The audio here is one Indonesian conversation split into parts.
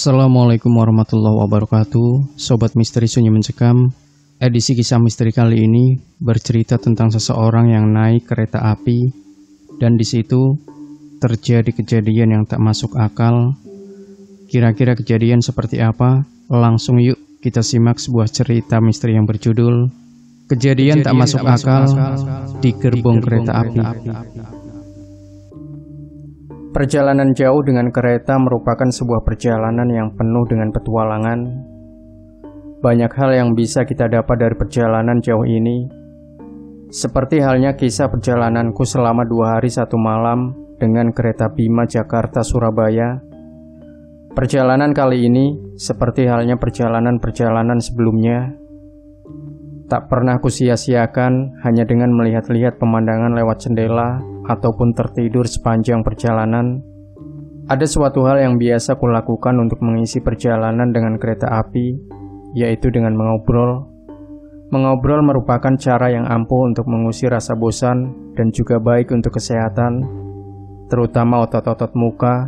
Assalamualaikum warahmatullahi wabarakatuh. Sobat Misteri Sunyi Mencekam. Edisi kisah misteri kali ini bercerita tentang seseorang yang naik kereta api dan di situ terjadi kejadian yang tak masuk akal. Kira-kira kejadian seperti apa? Langsung yuk kita simak sebuah cerita misteri yang berjudul Kejadian tak masuk akal di gerbong kereta api. Perjalanan jauh dengan kereta merupakan sebuah perjalanan yang penuh dengan petualangan. Banyak hal yang bisa kita dapat dari perjalanan jauh ini. Seperti halnya kisah perjalananku selama 2 hari 1 malam dengan kereta Bima Jakarta-Surabaya. Perjalanan kali ini seperti halnya perjalanan-perjalanan sebelumnya. Tak pernah kusia-siakan hanya dengan melihat-lihat pemandangan lewat jendela ataupun tertidur sepanjang perjalanan. Ada suatu hal yang biasa kulakukan untuk mengisi perjalanan dengan kereta api, yaitu dengan mengobrol. Mengobrol merupakan cara yang ampuh untuk mengusir rasa bosan dan juga baik untuk kesehatan, terutama otot-otot muka,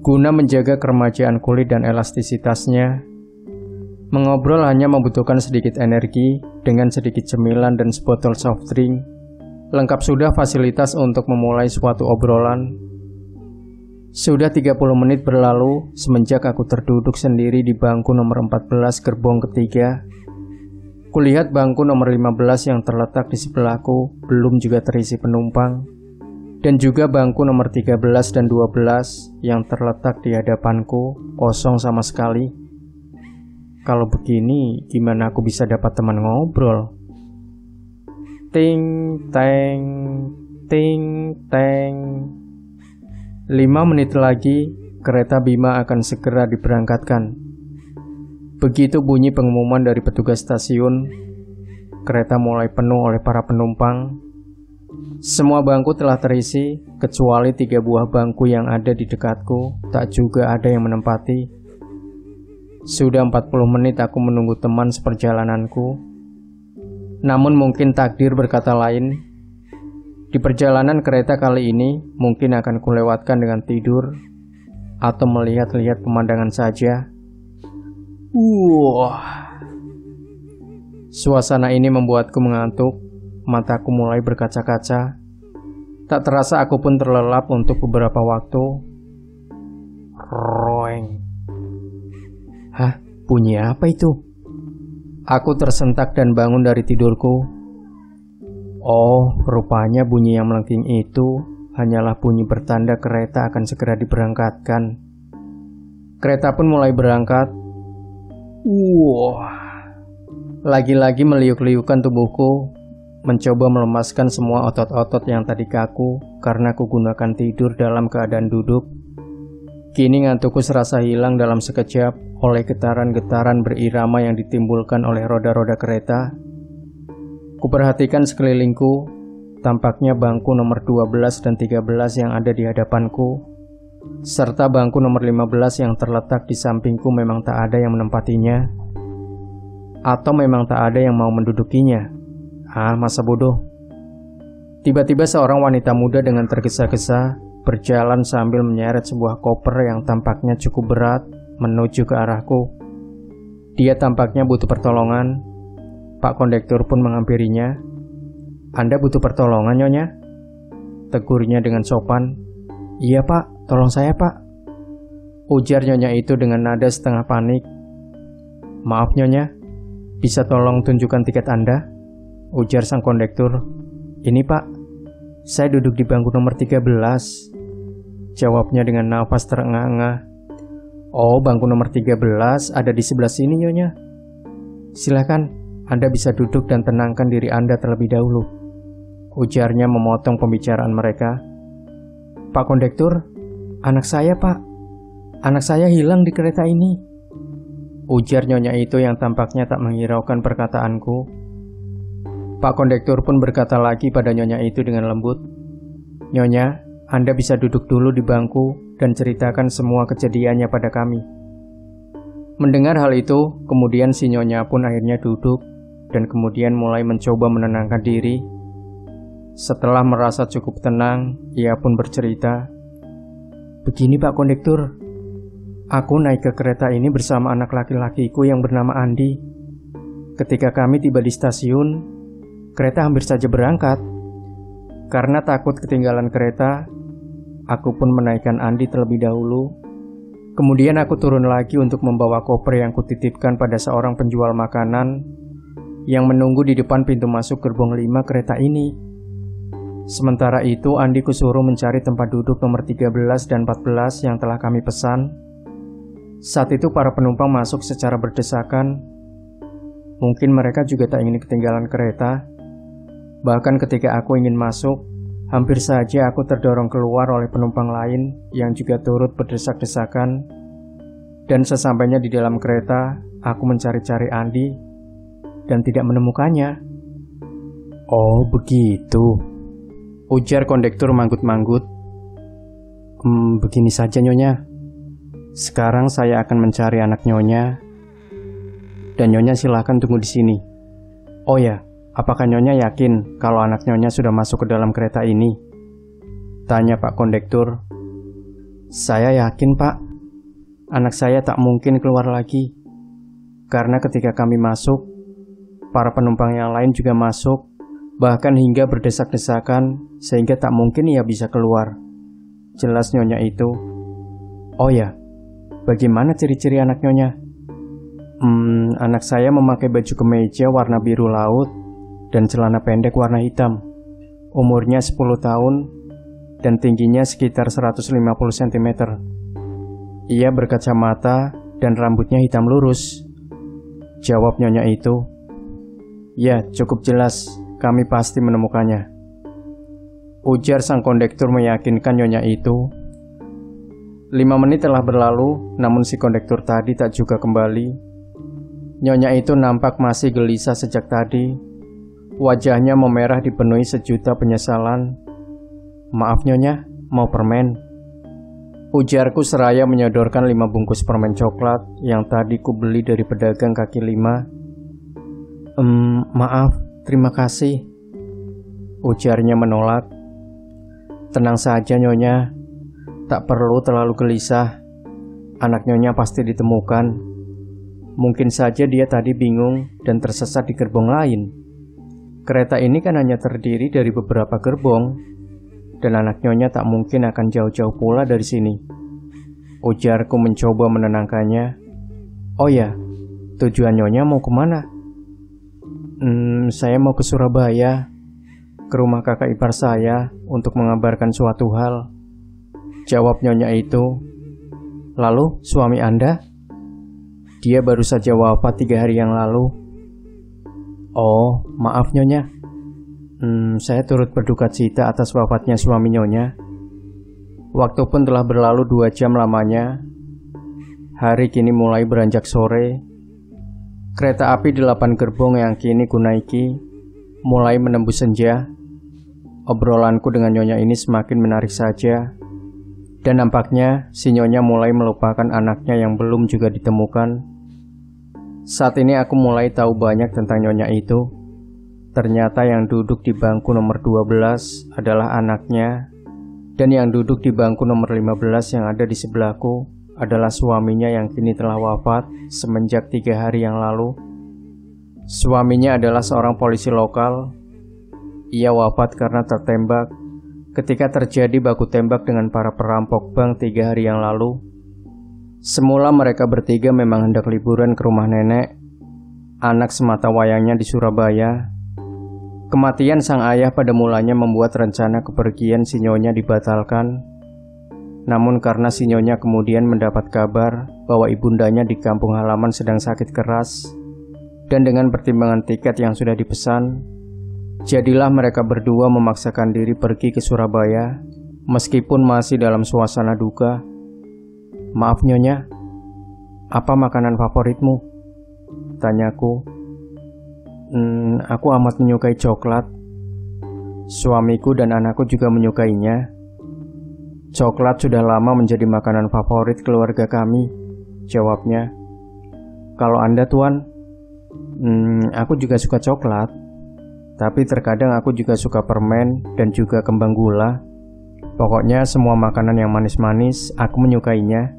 guna menjaga keremajaan kulit dan elastisitasnya. Mengobrol hanya membutuhkan sedikit energi dengan sedikit cemilan dan sebotol soft drink. Lengkap sudah fasilitas untuk memulai suatu obrolan. Sudah 30 menit berlalu semenjak aku terduduk sendiri di bangku nomor 14 gerbong ketiga. Kulihat bangku nomor 15 yang terletak di sebelahku belum juga terisi penumpang. Dan juga bangku nomor 13 dan 12 yang terletak di hadapanku kosong sama sekali. Kalau begini, gimana aku bisa dapat teman ngobrol? Ting, teng, ting, teng. 5 menit lagi, kereta Bima akan segera diberangkatkan. Begitu bunyi pengumuman dari petugas stasiun, kereta mulai penuh oleh para penumpang. Semua bangku telah terisi, kecuali 3 buah bangku yang ada di dekatku, tak juga ada yang menempati. Sudah 40 menit aku menunggu teman seperjalananku. Namun mungkin takdir berkata lain. Di perjalanan kereta kali ini mungkin akan kulewatkan dengan tidur atau melihat-lihat pemandangan saja. Suasana ini membuatku mengantuk. Mataku mulai berkaca-kaca. Tak terasa aku pun terlelap untuk beberapa waktu. Roeng. Hah, bunyi apa itu? Aku tersentak dan bangun dari tidurku. Oh, rupanya bunyi yang melengking itu hanyalah bunyi bertanda kereta akan segera diberangkatkan. Kereta pun mulai berangkat. Lagi-lagi meliuk-liukan tubuhku, mencoba melemaskan semua otot-otot yang tadi kaku karena kugunakan tidur dalam keadaan duduk. Kini ngantukku serasa hilang dalam sekejap oleh getaran-getaran berirama yang ditimbulkan oleh roda-roda kereta. Kuperhatikan sekelilingku, tampaknya bangku nomor 12 dan 13 yang ada di hadapanku, serta bangku nomor 15 yang terletak di sampingku memang tak ada yang menempatinya, atau memang tak ada yang mau mendudukinya. Masa bodoh. Tiba-tiba seorang wanita muda dengan tergesa-gesa berjalan sambil menyeret sebuah koper yang tampaknya cukup berat menuju ke arahku. Dia tampaknya butuh pertolongan. Pak kondektur pun menghampirinya. Anda butuh pertolongan, Nyonya? Tegurnya dengan sopan. Iya Pak, tolong saya Pak, ujar Nyonya itu dengan nada setengah panik. Maaf Nyonya, bisa tolong tunjukkan tiket Anda? Ujar sang kondektur. Ini Pak, saya duduk di bangku nomor 13. Jawabnya dengan nafas terengah-engah. Oh, bangku nomor 13 ada di sebelah sini Nyonya. Silakan, Anda bisa duduk dan tenangkan diri Anda terlebih dahulu, ujarnya memotong pembicaraan mereka. Pak kondektur, anak saya Pak. Anak saya hilang di kereta ini, ujar Nyonya itu yang tampaknya tak menghiraukan perkataanku. Pak kondektur pun berkata lagi pada Nyonya itu dengan lembut. Nyonya, Anda bisa duduk dulu di bangku dan ceritakan semua kejadiannya pada kami. Mendengar hal itu, kemudian si Nyonya pun akhirnya duduk dan kemudian mulai mencoba menenangkan diri. Setelah merasa cukup tenang, ia pun bercerita. Begini Pak kondektur, Aku naik ke kereta ini bersama anak laki-lakiku yang bernama Andi. Ketika kami tiba di stasiun, kereta hampir saja berangkat. Karena takut ketinggalan kereta, aku pun menaikkan Andi terlebih dahulu. Kemudian aku turun lagi untuk membawa koper yang kutitipkan pada seorang penjual makanan yang menunggu di depan pintu masuk gerbong 5 kereta ini. Sementara itu, Andi kusuruh mencari tempat duduk nomor 13 dan 14 yang telah kami pesan. Saat itu para penumpang masuk secara berdesakan. Mungkin mereka juga tak ingin ketinggalan kereta. Bahkan ketika aku ingin masuk, hampir saja aku terdorong keluar oleh penumpang lain yang juga turut berdesak-desakan. Dan sesampainya di dalam kereta, aku mencari-cari Andi dan tidak menemukannya. "Oh, begitu," ujar kondektur manggut-manggut. Begini saja, Nyonya. Sekarang saya akan mencari anak Nyonya, dan Nyonya silahkan tunggu di sini. Oh ya, apakah Nyonya yakin kalau anak Nyonya sudah masuk ke dalam kereta ini? Tanya Pak Kondektur. Saya yakin, Pak. Anak saya tak mungkin keluar lagi. Karena ketika kami masuk, para penumpang yang lain juga masuk, bahkan hingga berdesak-desakan, sehingga tak mungkin ia bisa keluar. Jelas Nyonya itu. Oh ya, bagaimana ciri-ciri anak Nyonya? Anak saya memakai baju kemeja warna biru laut dan celana pendek warna hitam. Umurnya 10 tahun dan tingginya sekitar 150 cm. Ia berkacamata dan rambutnya hitam lurus. Jawab Nyonya itu. Ya, cukup jelas. Kami pasti menemukannya. Ujar sang kondektur meyakinkan Nyonya itu. 5 menit telah berlalu, namun si kondektur tadi tak juga kembali. Nyonya itu nampak masih gelisah sejak tadi. Wajahnya memerah dipenuhi sejuta penyesalan. Maaf Nyonya, mau permen? Ujarku seraya menyodorkan 5 bungkus permen coklat yang tadi ku beli dari pedagang kaki 5. Maaf, terima kasih. Ujarnya menolak. Tenang saja Nyonya, tak perlu terlalu gelisah. Anak Nyonya pasti ditemukan. Mungkin saja dia tadi bingung dan tersesat di gerbong lain. Kereta ini kan hanya terdiri dari beberapa gerbong, dan anak Nyonya tak mungkin akan jauh-jauh pula dari sini. Ujarku mencoba menenangkannya. Oh ya, tujuan Nyonya mau kemana? Saya mau ke Surabaya, ke rumah kakak ipar saya untuk mengabarkan suatu hal. Jawab Nyonya itu. Lalu suami Anda? Dia baru saja wafat 3 hari yang lalu. Oh, maaf Nyonya. Saya turut berduka cita atas wafatnya suami Nyonya. Waktu pun telah berlalu 2 jam lamanya. Hari kini mulai beranjak sore. Kereta api 8 gerbong yang kini kunaiki mulai menembus senja. Obrolanku dengan Nyonya ini semakin menarik saja. Dan nampaknya si Nyonya mulai melupakan anaknya yang belum juga ditemukan. Saat ini aku mulai tahu banyak tentang Nyonya itu. Ternyata yang duduk di bangku nomor 12 adalah anaknya, dan yang duduk di bangku nomor 15 yang ada di sebelahku adalah suaminya yang kini telah wafat semenjak 3 hari yang lalu. Suaminya adalah seorang polisi lokal. Ia wafat karena tertembak ketika terjadi baku tembak dengan para perampok bank 3 hari yang lalu. Semula mereka bertiga memang hendak liburan ke rumah nenek, anak semata wayangnya di Surabaya. Kematian sang ayah pada mulanya membuat rencana kepergian si Nyonya dibatalkan. Namun karena si Nyonya kemudian mendapat kabar bahwa ibundanya di kampung halaman sedang sakit keras, dan dengan pertimbangan tiket yang sudah dipesan, jadilah mereka berdua memaksakan diri pergi ke Surabaya, meskipun masih dalam suasana duka. Maaf Nyonya, apa makanan favoritmu? Tanyaku. Aku amat menyukai coklat. Suamiku dan anakku juga menyukainya. Coklat sudah lama menjadi makanan favorit keluarga kami, jawabnya. Kalau Anda Tuan? Aku juga suka coklat. Tapi terkadang aku juga suka permen dan juga kembang gula. Pokoknya semua makanan yang manis-manis aku menyukainya,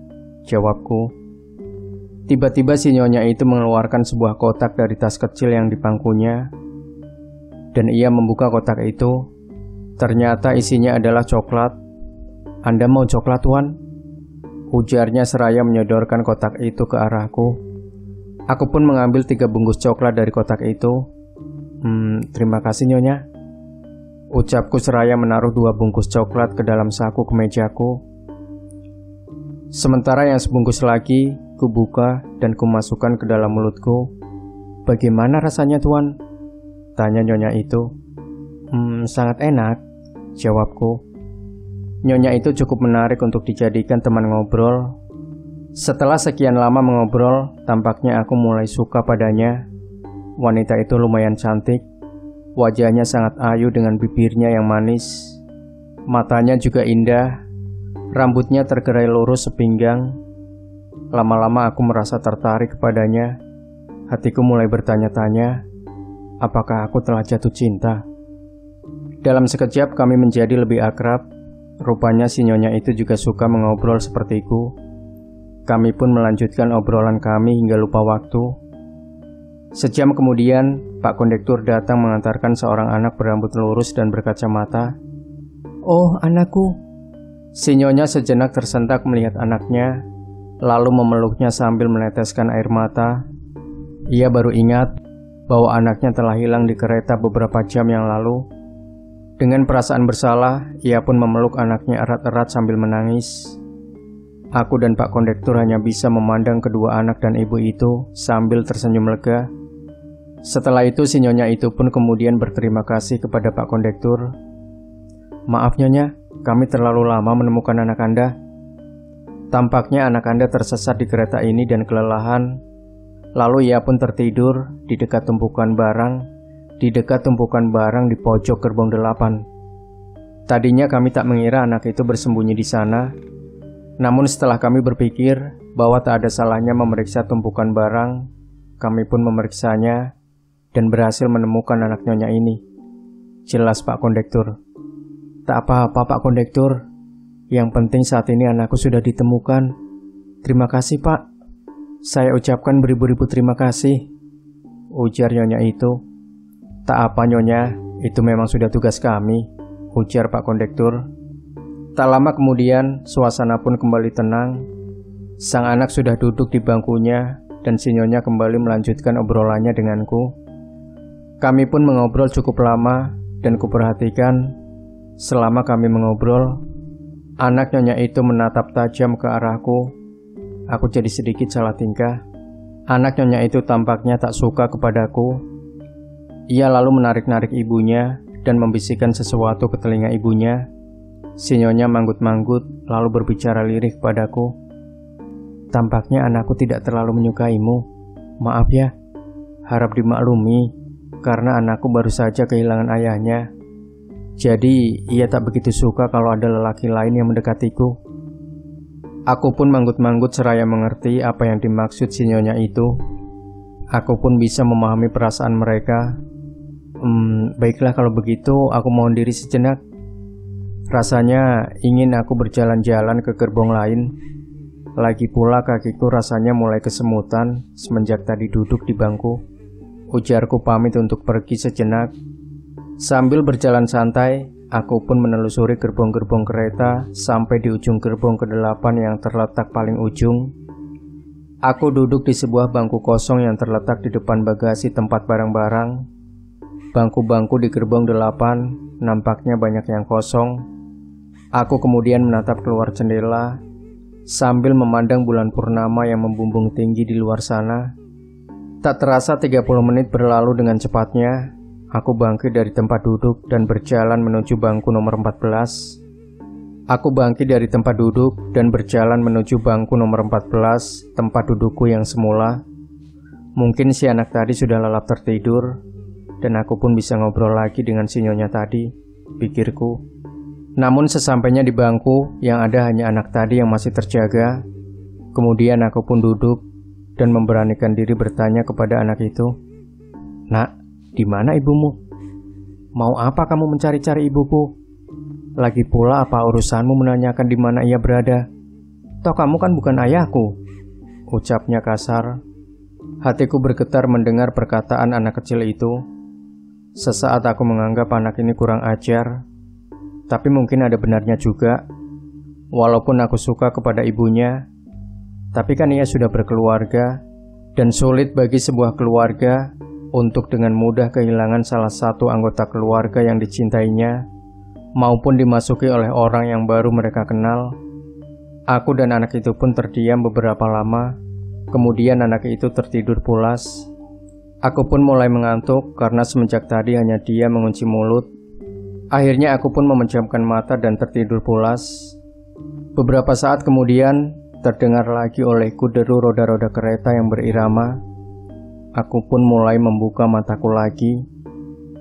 jawabku. Tiba-tiba si nyonya itu mengeluarkan sebuah kotak dari tas kecil yang di bangkunya, dan ia membuka kotak itu. Ternyata isinya adalah coklat. "Anda mau coklat, Tuan?" ujarnya seraya menyodorkan kotak itu ke arahku. Aku pun mengambil 3 bungkus coklat dari kotak itu. Terima kasih, Nyonya," ucapku seraya menaruh 2 bungkus coklat ke dalam saku kemejaku. Sementara yang sebungkus lagi, ku buka dan ku masukkan ke dalam mulutku. "Bagaimana rasanya, Tuan?" tanya nyonya itu. Sangat enak," jawabku. Nyonya itu cukup menarik untuk dijadikan teman ngobrol. Setelah sekian lama mengobrol, tampaknya aku mulai suka padanya. Wanita itu lumayan cantik. Wajahnya sangat ayu dengan bibirnya yang manis. Matanya juga indah. Rambutnya tergerai lurus sepinggang. Lama-lama aku merasa tertarik kepadanya. Hatiku mulai bertanya-tanya, apakah aku telah jatuh cinta? Dalam sekejap kami menjadi lebih akrab. Rupanya si nyonya itu juga suka mengobrol sepertiku. Kami pun melanjutkan obrolan kami hingga lupa waktu. Sejam kemudian, Pak Kondektur datang mengantarkan seorang anak berambut lurus dan berkacamata. "Oh, anakku." Si nyonya sejenak tersentak melihat anaknya, lalu memeluknya sambil meneteskan air mata. Ia baru ingat bahwa anaknya telah hilang di kereta beberapa jam yang lalu. Dengan perasaan bersalah, ia pun memeluk anaknya erat-erat sambil menangis. Aku dan Pak Kondektur hanya bisa memandang kedua anak dan ibu itu sambil tersenyum lega. Setelah itu si nyonya itu pun kemudian berterima kasih kepada Pak Kondektur. "Maaf Nyonya, kami terlalu lama menemukan anak Anda. Tampaknya anak Anda tersesat di kereta ini dan kelelahan. Lalu ia pun tertidur di dekat tumpukan barang di pojok gerbong 8. Tadinya kami tak mengira anak itu bersembunyi di sana. Namun setelah kami berpikir bahwa tak ada salahnya memeriksa tumpukan barang, kami pun memeriksanya dan berhasil menemukan anak Nyonya ini." Jelas Pak Kondektur. "Tak apa-apa Pak Kondektur. Yang penting saat ini anakku sudah ditemukan. Terima kasih Pak." "Saya ucapkan beribu-ribu terima kasih," ujar nyonya itu. "Tak apa Nyonya, itu memang sudah tugas kami," ujar Pak Kondektur. Tak lama kemudian, suasana pun kembali tenang. Sang anak sudah duduk di bangkunya dan si nyonya kembali melanjutkan obrolannya denganku. Kami pun mengobrol cukup lama dan kuperhatikan selama kami mengobrol, anak nyonya itu menatap tajam ke arahku. Aku jadi sedikit salah tingkah. Anak nyonya itu tampaknya tak suka kepadaku. Ia lalu menarik-narik ibunya dan membisikkan sesuatu ke telinga ibunya. Si nyonya manggut-manggut lalu berbicara lirih kepadaku. "Tampaknya anakku tidak terlalu menyukaimu. Maaf ya, harap dimaklumi karena anakku baru saja kehilangan ayahnya. Jadi ia tak begitu suka kalau ada lelaki lain yang mendekatiku." Aku pun manggut-manggut seraya mengerti apa yang dimaksud si nyonya itu. Aku pun bisa memahami perasaan mereka. Baiklah kalau begitu aku mohon diri sejenak. Rasanya ingin aku berjalan-jalan ke gerbong lain. Lagi pula kakiku rasanya mulai kesemutan semenjak tadi duduk di bangku. Ujarku pamit untuk pergi sejenak. Sambil berjalan santai, aku pun menelusuri gerbong-gerbong kereta sampai di ujung gerbong ke-8 yang terletak paling ujung. Aku duduk di sebuah bangku kosong yang terletak di depan bagasi tempat barang-barang. Bangku-bangku di gerbong 8 nampaknya banyak yang kosong. Aku kemudian menatap keluar jendela sambil memandang bulan purnama yang membumbung tinggi di luar sana. Tak terasa 30 menit berlalu dengan cepatnya. Aku bangkit dari tempat duduk dan berjalan menuju bangku nomor 14. Tempat dudukku yang semula. Mungkin si anak tadi sudah lelap tertidur, dan aku pun bisa ngobrol lagi dengan si nyonya tadi, pikirku. Namun sesampainya di bangku yang ada hanya anak tadi yang masih terjaga. Kemudian aku pun duduk dan memberanikan diri bertanya kepada anak itu. "Nak, di mana ibumu? Mau apa kamu mencari-cari ibuku? Lagi pula apa urusanmu menanyakan di mana ia berada? Toh kamu kan bukan ayahku, ucapnya kasar. Hatiku bergetar mendengar perkataan anak kecil itu. Sesaat aku menganggap anak ini kurang ajar, tapi mungkin ada benarnya juga. Walaupun aku suka kepada ibunya, tapi kan ia sudah berkeluarga, dan sulit bagi sebuah keluarga untuk dengan mudah kehilangan salah satu anggota keluarga yang dicintainya, maupun dimasuki oleh orang yang baru mereka kenal. Aku dan anak itu pun terdiam beberapa lama, kemudian anak itu tertidur pulas. Aku pun mulai mengantuk karena semenjak tadi hanya dia mengunci mulut. Akhirnya aku pun memejamkan mata dan tertidur pulas. Beberapa saat kemudian, terdengar lagi olehku deru roda-roda kereta yang berirama. Aku pun mulai membuka mataku lagi.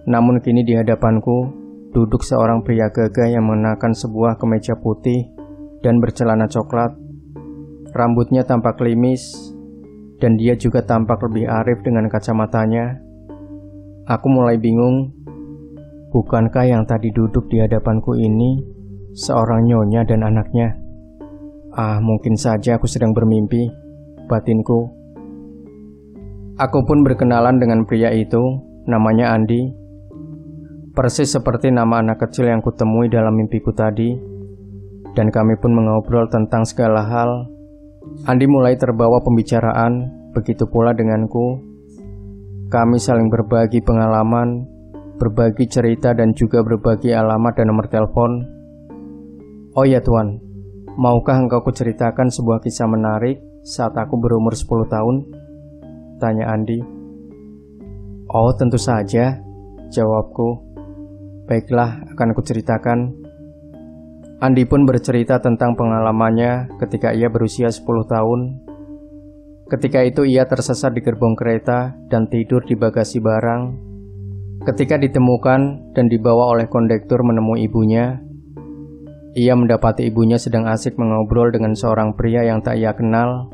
Namun kini di hadapanku duduk seorang pria gagah yang mengenakan sebuah kemeja putih dan bercelana coklat. Rambutnya tampak klimis, dan dia juga tampak lebih arif dengan kacamatanya. Aku mulai bingung. Bukankah yang tadi duduk di hadapanku ini seorang nyonya dan anaknya? Mungkin saja aku sedang bermimpi, batinku. Aku pun berkenalan dengan pria itu, namanya Andi. Persis seperti nama anak kecil yang kutemui dalam mimpiku tadi. Dan kami pun mengobrol tentang segala hal. Andi mulai terbawa pembicaraan, begitu pula denganku. Kami saling berbagi pengalaman, berbagi cerita dan juga berbagi alamat dan nomor telepon. Oh ya Tuan, maukah engkau kuceritakan sebuah kisah menarik saat aku berumur 10 tahun? Tanya Andi. Oh tentu saja, jawabku. Baiklah, akan kuceritakan. Andi pun bercerita tentang pengalamannya ketika ia berusia 10 tahun. Ketika itu ia tersesat di gerbong kereta dan tidur di bagasi barang. Ketika ditemukan dan dibawa oleh kondektur menemui ibunya, ia mendapati ibunya sedang asik mengobrol dengan seorang pria yang tak ia kenal.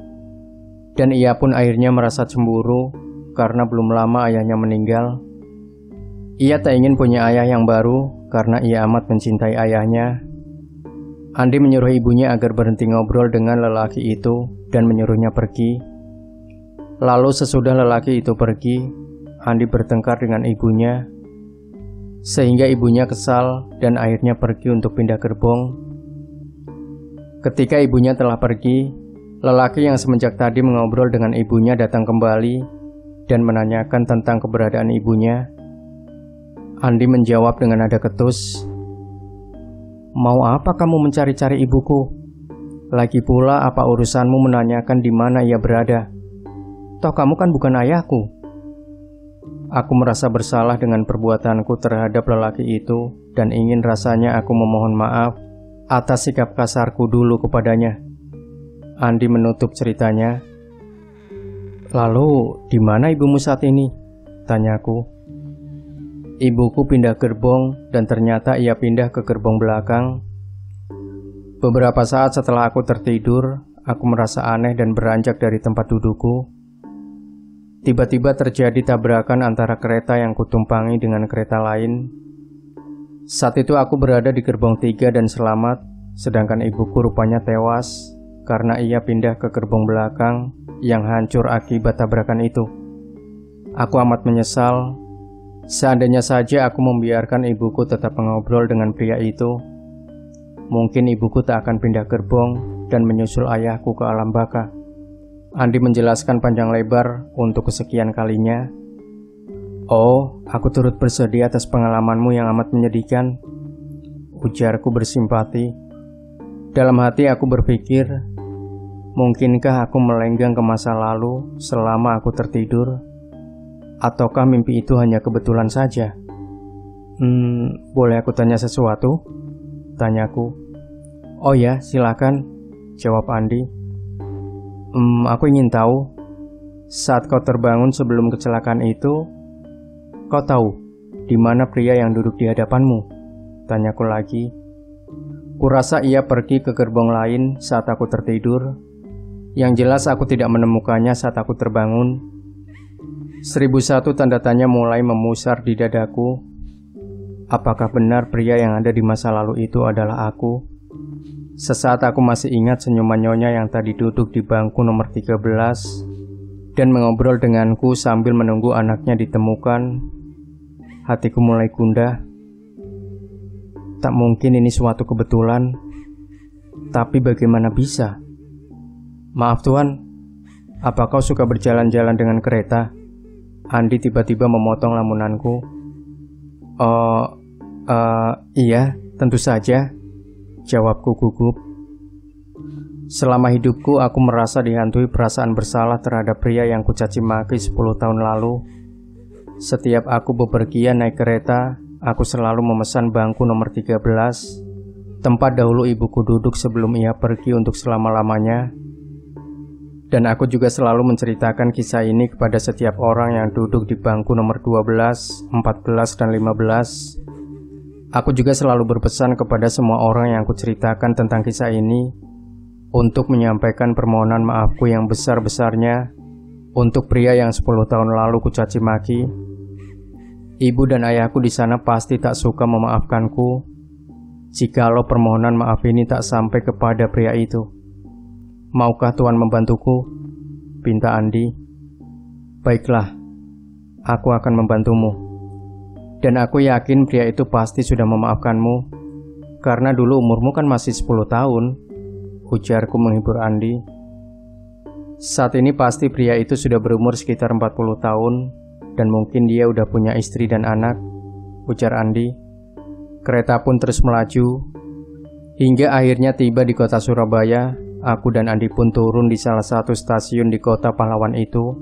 Dan ia pun akhirnya merasa cemburu karena belum lama ayahnya meninggal. Ia tak ingin punya ayah yang baru karena ia amat mencintai ayahnya. Andi menyuruh ibunya agar berhenti ngobrol dengan lelaki itu dan menyuruhnya pergi. Lalu sesudah lelaki itu pergi, Andi bertengkar dengan ibunya, sehingga ibunya kesal dan akhirnya pergi untuk pindah gerbong. Ketika ibunya telah pergi, lelaki yang semenjak tadi mengobrol dengan ibunya datang kembali dan menanyakan tentang keberadaan ibunya. Andi menjawab dengan nada ketus, "Mau apa kamu mencari-cari ibuku? Lagi pula apa urusanmu menanyakan di mana ia berada? Toh kamu kan bukan ayahku." Aku merasa bersalah dengan perbuatanku terhadap lelaki itu dan ingin rasanya aku memohon maaf atas sikap kasarku dulu kepadanya. Andi menutup ceritanya. "Lalu, di mana ibumu saat ini?" tanyaku. Ibuku pindah gerbong dan ternyata ia pindah ke gerbong belakang. Beberapa saat setelah aku tertidur, aku merasa aneh dan beranjak dari tempat dudukku. Tiba-tiba terjadi tabrakan antara kereta yang kutumpangi dengan kereta lain. Saat itu aku berada di gerbong 3 dan selamat, sedangkan ibuku rupanya tewas karena ia pindah ke gerbong belakang yang hancur akibat tabrakan itu. Aku amat menyesal. Seandainya saja aku membiarkan ibuku tetap mengobrol dengan pria itu, mungkin ibuku tak akan pindah gerbong dan menyusul ayahku ke alam baka. Andi menjelaskan panjang lebar untuk kesekian kalinya. "Oh, aku turut bersedih atas pengalamanmu yang amat menyedihkan," ujarku bersimpati. Dalam hati aku berpikir, mungkinkah aku melenggang ke masa lalu selama aku tertidur? Ataukah mimpi itu hanya kebetulan saja? Boleh aku tanya sesuatu? Tanyaku. "Oh ya, silakan," jawab Andi. Aku ingin tahu, saat kau terbangun sebelum kecelakaan itu, kau tahu di mana pria yang duduk di hadapanmu?" Tanyaku lagi. Kurasa ia pergi ke gerbong lain saat aku tertidur. Yang jelas aku tidak menemukannya saat aku terbangun. 1001 tanda tanya mulai memusar di dadaku. Apakah benar pria yang ada di masa lalu itu adalah aku? Sesaat aku masih ingat senyuman Nyonya yang tadi duduk di bangku nomor 13 dan mengobrol denganku sambil menunggu anaknya ditemukan. Hatiku mulai gundah. Tak mungkin ini suatu kebetulan, tapi bagaimana bisa? Maaf Tuan, apa kau suka berjalan-jalan dengan kereta? Andi tiba-tiba memotong lamunanku. Iya, tentu saja, jawabku gugup. Selama hidupku aku merasa dihantui perasaan bersalah terhadap pria yang kucaci maki 10 tahun lalu. Setiap aku bepergian naik kereta, aku selalu memesan bangku nomor 13, tempat dahulu ibuku duduk sebelum ia pergi untuk selama-lamanya. Dan aku juga selalu menceritakan kisah ini kepada setiap orang yang duduk di bangku nomor 12, 14, dan 15. Aku juga selalu berpesan kepada semua orang yang kuceritakan tentang kisah ini untuk menyampaikan permohonan maafku yang besar-besarnya untuk pria yang 10 tahun lalu kucaci maki. Ibu dan ayahku di sana pasti tak suka memaafkanku jikalau permohonan maaf ini tak sampai kepada pria itu. Maukah Tuan membantuku? Pinta Andi. Baiklah, aku akan membantumu. Dan aku yakin pria itu pasti sudah memaafkanmu, karena dulu umurmu kan masih 10 tahun, ujarku menghibur Andi. Saat ini pasti pria itu sudah berumur sekitar 40 tahun, dan mungkin dia udah punya istri dan anak, ujar Andi. Kereta pun terus melaju, hingga akhirnya tiba di kota Surabaya. Aku dan Andi pun turun di salah satu stasiun di kota pahlawan itu.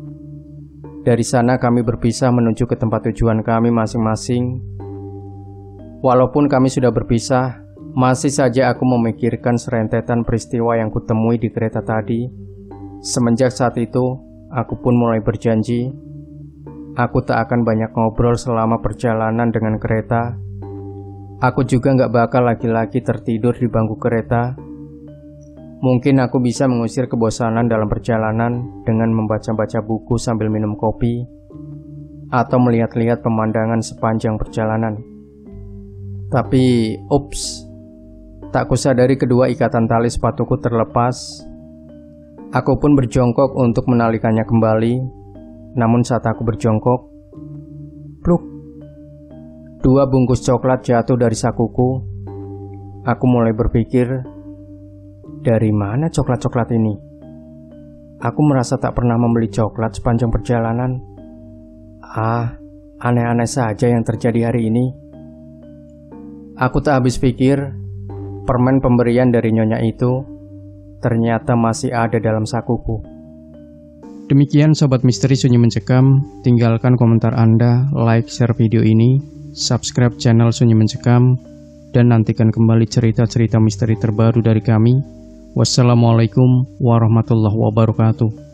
Dari sana kami berpisah menuju ke tempat tujuan kami masing-masing. Walaupun kami sudah berpisah, masih saja aku memikirkan serentetan peristiwa yang kutemui di kereta tadi. Semenjak saat itu, aku pun mulai berjanji, aku tak akan banyak ngobrol selama perjalanan dengan kereta. Aku juga gak bakal lagi-lagi tertidur di bangku kereta. Mungkin aku bisa mengusir kebosanan dalam perjalanan dengan membaca-baca buku sambil minum kopi, atau melihat-lihat pemandangan sepanjang perjalanan. Tapi, ups, tak kusadari kedua ikatan tali sepatuku terlepas. Aku pun berjongkok untuk menalikannya kembali. Namun saat aku berjongkok, pluk, 2 bungkus coklat jatuh dari sakuku. Aku mulai berpikir, dari mana coklat-coklat ini? Aku merasa tak pernah membeli coklat sepanjang perjalanan. Aneh-aneh saja yang terjadi hari ini. Aku tak habis pikir, permen pemberian dari Nyonya itu ternyata masih ada dalam sakuku. Demikian Sobat Misteri Sunyi Mencekam, tinggalkan komentar Anda, like, share video ini, subscribe channel Sunyi Mencekam, dan nantikan kembali cerita-cerita misteri terbaru dari kami. Wassalamualaikum warahmatullahi wabarakatuh.